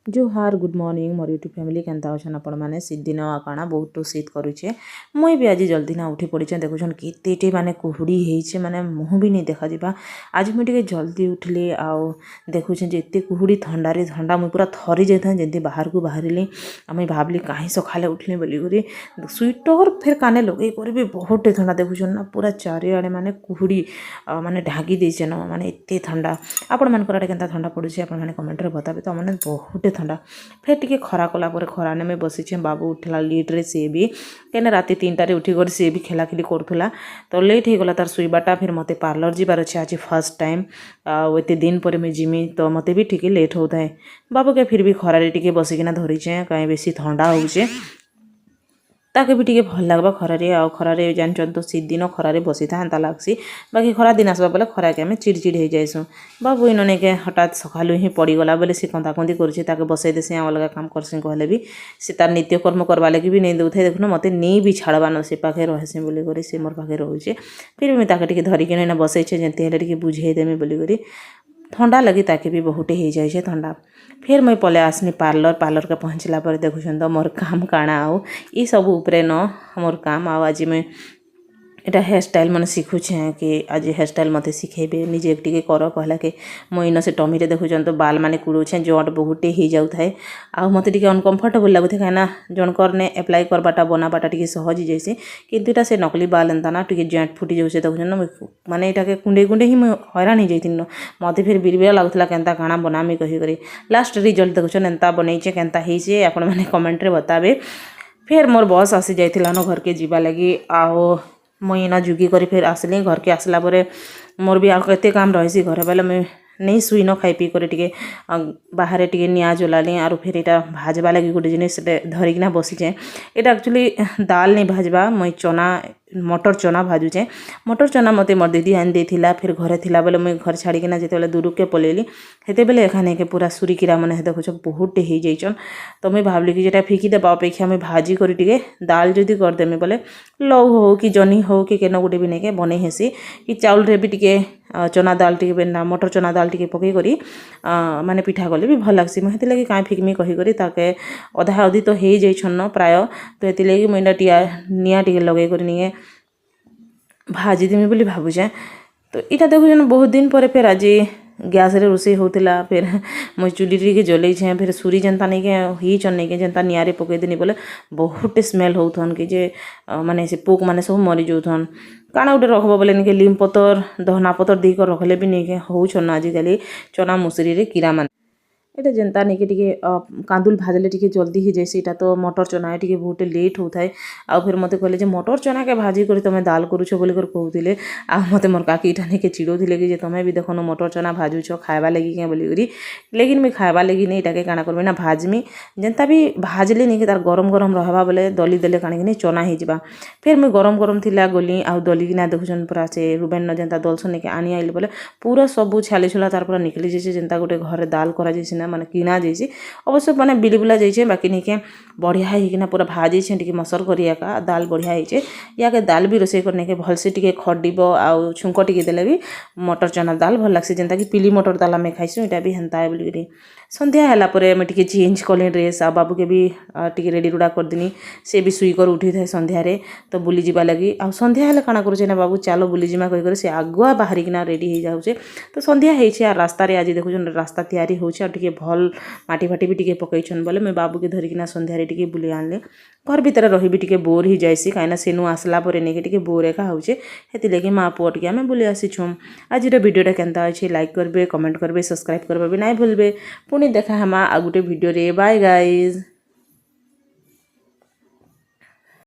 जोहार good morning मोर YouTube family केनता अच्छन आपण मैंने शीत दिन काଣା बहुत तो शीत करुचे मुई भी आज जल्दी ना उठी पड़ी देखुन केते माने कुहुड़ी होइछे माने मुह भी नहीं देखा दिबा। आज मुई टिके जल्दी उठली आउ देखुछे जे एते कुहुड़ी ठंडा रे ठंडा मुई पूरा थरी जाता जेंती बाहर को बाहरिली मुई भाबली काहे सखाले उठली बोली करी स्वेटर फिर काने लगे कर भी बहुत ठंडा देखुछन ना पूरा चारिआडे माने कुहुड़ी माने ढाकी देछे ना माने एते ठंडा आपण मानकर आडे केनता ठंडा पड़ुछे आपण माने कमेंट रे बताबे तो माने बहुत ठंडा। फिर टिके खरा कला पर खरा ने मैं बसीचे बाबू उठला लेट रे से भी कहने राति 3टारे उठी कर सी भी खेलाखिली करूला तो लेट हो गला तार शुइबाटा फिर मते पार्लर जीवार अच्छे आज फर्स्ट टाइम एते दिन पर मैं जिमी तो मते भी ठीक लेट होता है बाबू के फिर भी खरारे टिके बसिकिना धरीचे कहीं बेसी ठंडा होचे ताके भी टिके भल लगवा खरारे आ खरारे जानचन तो शीत दिन खरारे बसी था एंता लागसी बाकी खरा दिन आसबा बेले खरा के आम चिड़चिड़ हो जाइसु बाबू इनने के हठात सकालू ही पड़गला बोले सी कंदा कंदी करुचे ताके बसई देसी अलग काम करसी कहले भी से तार नित्यकर्म करवा लगे भी नहीं दौथे देखुन मत नहीं भी छाड़बान से पाखे रहे बोली करी से मोर पाखे रोचे फिर भी ताके टिके धरिकी बसईचे जमी हेल्ले टिके बुझेदेमी बोली करी ठंडा लगी ताके भी बहुत हो जाए ठंडा। फिर मैं पले आसनी पार्लर के पहुँचला पर देखुन तो मोर काम काଣା आउ ई सब उपरे न मोर काम आज मैं एटा हेयर स्टाइल मैंने शिखुचे कि आज हेयर स्टाइल मत शिखेबे निजे टिके कर कहला के मुइन से टमी रे देखुन तो बाल माने कुड़ोछे जट बहुत हो जाऊ थाए आ मत टिके अनकम्फर्टेबल लगुथे कहीं जनकर ने एप्लाई करवाटा बनाबाटा टिके सहज जैसे किंतु इटा से नकली बाल एंता ना टिके जॉइंट फुटी जाऊे देखुन माने इटा के कुंडे कुंडे ही मुझे हैरान हो जाती मत फिर बिरबिरा लगुला केनता काଣା बनामी कही लास्ट रिजल्ट देखुन एंता बनईचे केनता होइछे आपण माने कमेंट रे बताबे। फिर मोर बस आसी जाइथिला न घर के जीवा लगी आओ मुई ना जुगी करी फिर आसली घर के आसला परे मोर भी आउ केते काम रही घरे बेले मुई नहीं सुई न खाई पी कर टिके बाहर टिके निआ जलाली आरो फिर एटा भाजबा लगी गोटे जिनिस धरिकिना बसीचे एटा एक्चुअली दाल नहीं भाजबा मुई चना मटर चना भाजुचे मटर चना मते मोर दीदी आन देथिला फिर घरे थिला बेले मुई घर छाड़ीकिना जेतेबेले दूर के पलेली हेते बेले एखाने के पूरा सुरी किरा माने देखुछ बहुत हो जाइछन तो मुई भाबली कि जेटा फिकी देबा अपेक्षा मुई भाजी करी टिके दाल जदी कर देमी बोले लौ हो कि जनी हो कि केनो गोटे भी नहीं के बने हेसी कि चाउल रे भी टिके चना दाल टिके बेना मटर चना दाल टिके पकई करी माने पिठा कले भी भल लागसी मुई हेति लगी काई फिकमी कही करी ताके अधा अधी तो हो जाइछन न प्राय तो हेति लगी मुई निया टिके लगे करी निए भाजी देमी बोली भाबुचे तो इटा देखुन बहुत दिन पर फिर आज गैस रे रोषे होतिला फिर मुई चुली टिके जलैछे फिर सुरी जनता नहीं के हीचन नहीं के जनता नियारे पकई देनी बोले बहुत स्मेल होथन कि जे माने से पोक माने सब मरी जाउथन काଣା गोटे रखब बोले नहीं के लीम पतर दहना पतर दी कर रखले भी नहीं के होउछन आजिकल चना मुसरी रे कीड़ा मान एटा जनता नहीं के टिके कांदुल भाजले टिके जल्दी ही जैसे इटा तो मटर चना टिके बहुत लेट होता है आ फिर मते कहले जे मटर चना के भाजी करी तमे दाल करूछ बोली कर कहउतिले आ मते मोर काकी इटा नहीं के चिड़ोथिले कि जे तमे भी देखनो मटर चना भाजुछ खाइबा लगी के बोली करी लेकिन मैं खाइबा लगी नहीं इटा के काଣା करबे ना भाजमी जनता भी भाजले नहीं के तार गरम गरम रहबा बोले दली देले काणी के नहीं चना ही जिबा फिर मैं गरम गरम थिला गली आ दली किना देखुछन पूरा से रुबेन न जनता दलसन नहीं के आनी आइले बोले पूरा सब छाली छुला तार पूरा निकली जैसे जनता गोटे घरे दाल करा जैसे ना माने किना जाइए अवश्य माने बिलिबुला जाइए बाकी नहीं के बढ़िया होना पूरा भाजी टे मसर करिया दाल बढ़िया होइए या के दाल भी रोसे करने के भलसे टे खडिब आउ छुंक टे देले भी मटर चना दाल भल लगे जेनता कि पीली मटर दाल आम खाइसु इटा भी हेन्ता बोली संध्या है मुझे चेंज कली ड्रेस आ बाबू के भी टे रेडी रुड़ा करदेनी से भी सुई कर उठी थाए संध्यारे तो बुली जावा लगी आ संध्या हेल्ले काଣା करुचे ना बाबू चलो बुली जिमा कही से आगुआ बाहरिकिना रेडी हो जाऊे तो संध्या होइछे आ रास्ता रे आज देखुन रास्ता तैयारी होछे आ टिके भल माटी फाटी भी टिके पकईछन बोले मैं बाबू के धरिकिना संध्यारे टिके बुली आनले घर भितर रही भी टिके बोर ही जाइसी कहीं सेनु आसला पर नहीं टिके बोर एका होचे हेति लगे माँ पुआ टिके आम बुली आसीछुम आज वीडियोटा केनता अच्छे लाइक करबे कमेंट करबे सब्सक्राइब करबे भी नहीं भूलबे पुणी देखा हमा आ गोटे वीडियो रे बाय गाइज।